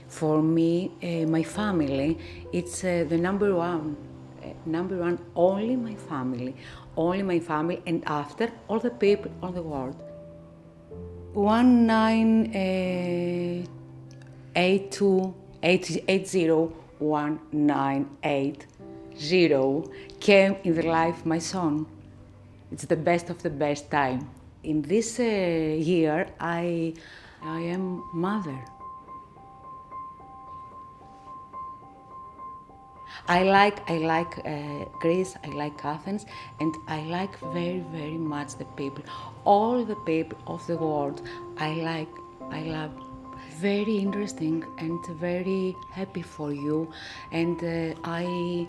For me, my family, it's the number one, only my family, and after, all the people, all the world. 1982 came in the life my son. It's the best of the best time. In this year, I am mother. I like Greece, I like Athens, and I like very, very much the people. All the people of the world I love. Very interesting and very happy for you. And I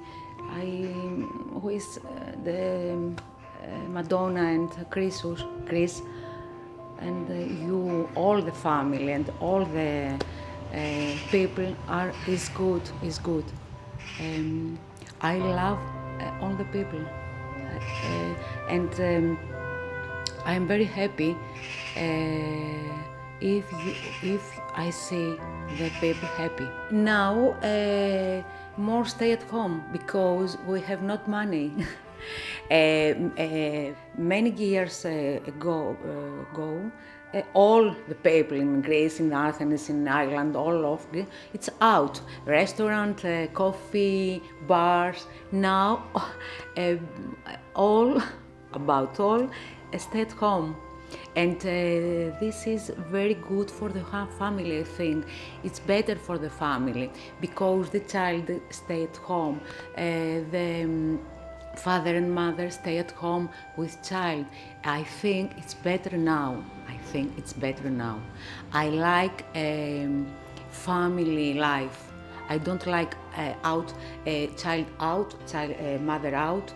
with the Madonna and Chris, and you, all the family and all the people is good. Um, I love all the people, and I am very happy if I see the people happy. Now more stay at home because we have not money. Many years ago, all the people in Greece, in Athens, in Ireland, all of it, it's out. Restaurant, coffee, bars. Now, all, about all, stay at home. And this is very good for the family, I think. It's better for the family because the child stay at home. The father and mother stay at home with child. I think it's better now. I like family life. I don't like mother out,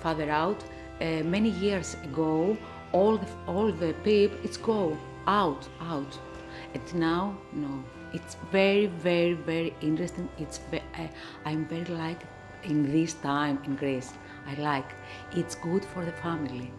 father out. Many years ago, all the people, it's go out. And now, no. It's very, very, very interesting. I'm very like in this time in Greece. I like. It's good for the family.